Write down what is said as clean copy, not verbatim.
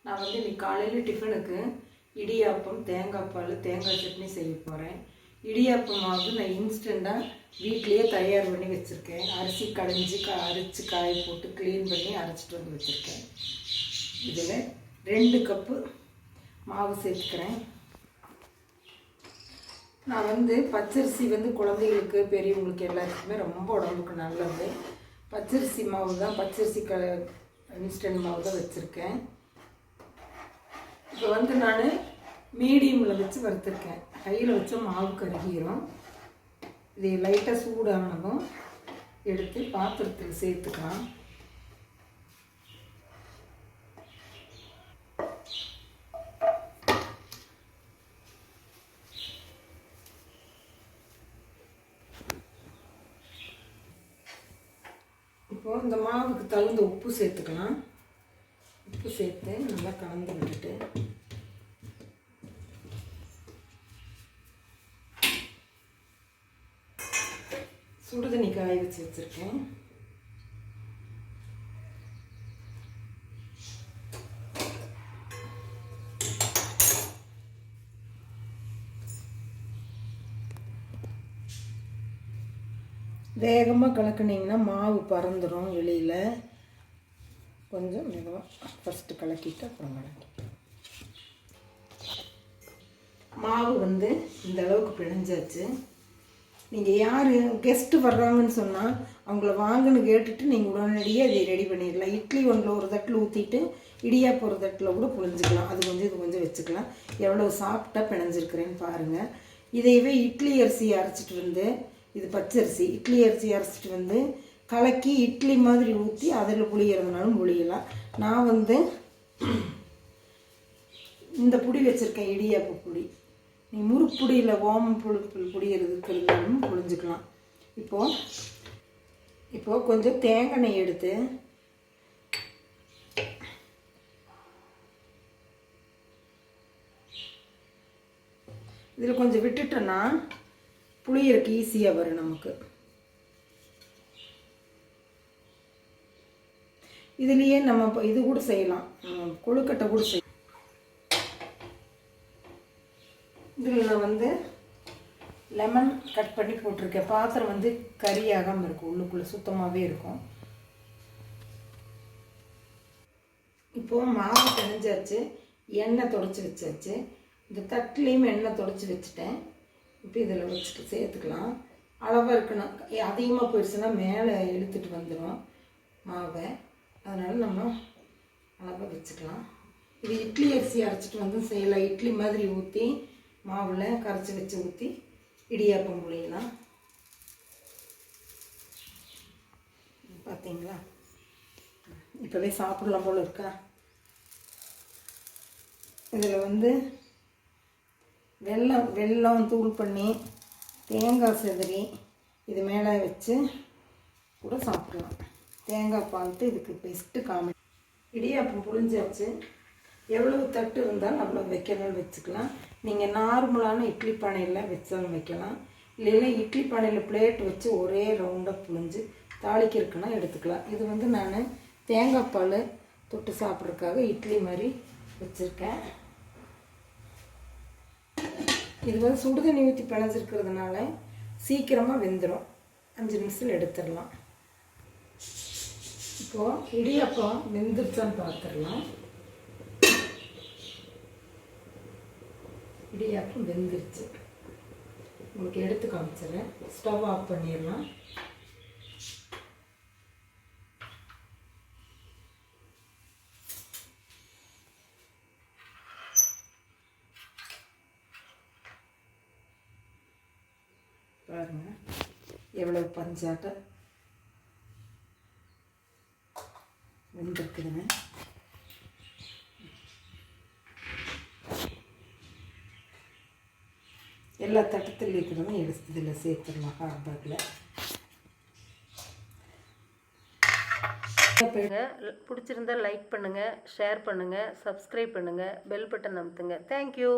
நான் வந்து இன்னைக்கு காலையில் டிஃபனுக்கு இடியாப்பம் தேங்காய் பால் தேங்காய் சட்னி செய்ய போகிறேன். இடியாப்பம் மாவு நான் இன்ஸ்டண்ட்டாக வீட்லேயே தயார் பண்ணி வச்சுருக்கேன். அரிசி கடைஞ்சி அரைச்சி காய போட்டு க்ளீன் பண்ணி அரைச்சிட்டு வந்து வச்சுருக்கேன். இதில் 2 கப்பு மாவு சேர்த்துக்கிறேன். நான் வந்து பச்சரிசி வந்து குழந்தைகளுக்கு பெரியவங்களுக்கு எல்லாத்துக்குமே ரொம்ப உடம்புக்கு நல்லது. பச்சரிசி மாவு தான், பச்சரிசி இன்ஸ்டன்ட் மாவு தான் வச்சுருக்கேன். இப்போ வந்து நான் மீடியமில் வச்சு வறுத்துருக்கேன். கையில் வச்ச மாவு கருகிரும். இது லைட்டாக சூடானதும் எடுத்து பாத்திரத்தில் சேர்த்துக்கலாம். இப்போது இந்த மாவுக்கு தகுந்த உப்பு சேர்த்துக்கலாம். உப்பு சேர்த்து நல்லா கலந்து விட்டுட்டு சுடுதண்ணி காய வச்சு வச்சுருக்கேன். வேகமாக கலக்குனிங்கன்னா மாவு பறந்துடும் வெளியில். கொஞ்சம் மெதுவாக ஃபஸ்ட்டு கலக்கிட்டு அப்புறம் கலக்கி. மாவு வந்து இந்த அளவுக்கு பிணைஞ்சாச்சு. நீங்கள் யார் கெஸ்ட்டு வர்றாங்கன்னு சொன்னால் அவங்கள வாங்கன்னு கேட்டுட்டு நீங்கள் உடனடியாக இதை ரெடி பண்ணிடலாம். இட்லி ஒன்றில் ஒரு தட்டில் ஊற்றிட்டு இடியாப்பம் ஒரு தட்டில் கூட புழிஞ்சிக்கலாம். அது கொஞ்சம் இது கொஞ்சம் வச்சுக்கலாம். எவ்வளோ சாஃப்டாக பிணைஞ்சிருக்கிறேன்னு பாருங்கள். இதையவே இட்லி அரிசி அரைச்சிட்டு வந்து, இது பச்சரிசி, இட்லி அரிசி அரைச்சிட்டு வந்து கலக்கி இட்லி மாதிரி ஊற்றி அதில் புளியறதுனாலும் புளியலாம். நான் வந்து இந்த புடி வச்சுருக்கேன், இடியாப்ப புடி. நீ முறுப்புடியில் ஓமம் புளி இருக்கிறதுனாலும் புளிஞ்சிக்கலாம். இப்போது கொஞ்சம் தேங்காய் எண்ணெய் எடுத்து இதில் கொஞ்சம் விட்டுட்டோன்னா புளியறக்கு ஈஸியாக வரும் நமக்கு. இதுலேயே நம்ம இது கூட செய்யலாம், கொழுக்கட்டை கூட செய்யலாம். இதில் நான் வந்து லெமன் கட் பண்ணி போட்டிருக்கேன். பாத்திரம் வந்து கறியாகாமல் இருக்கும், உள்ளுக்குள்ளே சுத்தமாகவே இருக்கும். இப்போது மாவு பிணைஞ்சாச்சு, எண்ணெய் தொடச்சி வச்சாச்சு. இந்த தட்டுலேயும் எண்ணெய் தொடச்சி வச்சுட்டேன். இப்போ இதில் வச்சுட்டு சேர்த்துக்கலாம். அளவாக இருக்கணும். அதிகமாக போயிடுச்சுன்னா மேலே இழுத்துட்டு வந்துடும் மாவை. அதனால் நம்ம அளவாக வச்சுக்கலாம். இது இட்லி அரிசி அரைச்சிட்டு வந்து செய்யலாம். இட்லி மாதிரி ஊற்றி மாவில் கரைச்சி வச்சு ஊற்றி இடியாப்பம் புளியலாம். பார்த்தீங்களா, இப்போவே சாப்பிடலாம் போல் இருக்கா. இதில் வந்து வெல்லம் தூள் பண்ணி தேங்காய் செதறி இது மேலே வச்சு கூட சாப்பிடலாம். தேங்காய் பால்ட்டு இதுக்கு பெஸ்ட்டு காமெடி. இடியாப்பம் புளிஞ்சாச்சு. எவ்வளவு தட்டு இருந்தாலும் அவ்வளோ வைக்கணும் வச்சுக்கலாம். நீங்கள் நார்மலான இட்லி பானையில் வச்சாலும் வைக்கலாம். இல்லைன்னா இட்லி பானையில் பிளேட் வச்சு ஒரே ரவுண்டாக புளிஞ்சு தாளிக்கிறதுக்குன்னா எடுத்துக்கலாம். இது வந்து நான் தேங்காய் பால் தொட்டு சாப்பிட்றதுக்காக இட்லி மாதிரி வச்சுருக்கேன். இது வந்து சுடுதண்ணி ஊற்றி பிணைஞ்சிருக்கிறதுனால சீக்கிரமாக வெந்துடும். 5 நிமிஷத்தில் எடுத்துடலாம். இப்போது இடியாப்பம் வெந்துருச்சான்னு பார்த்துடலாம். இடியாப்பம் வெந்துருச்சு. உங்களுக்கு எடுத்து காமிச்சிடுறேன். ஸ்டவ் ஆஃப் பண்ணிடலாம். பாருங்கள் எவ்வளவு பஞ்சாட்ட வெந்திருக்குதுங்க. எல்லா தட்டத்தில் இருக்கிறதும் எடுத்து இதில் சேர்த்துடலாம். ஹார்பரில் பிடிச்சிருந்தால் லைக் பண்ணுங்கள், ஷேர் பண்ணுங்கள், சப்ஸ்கிரைப் பண்ணுங்கள், பெல் பட்டன் அமுத்துங்க. தேங்க்யூ.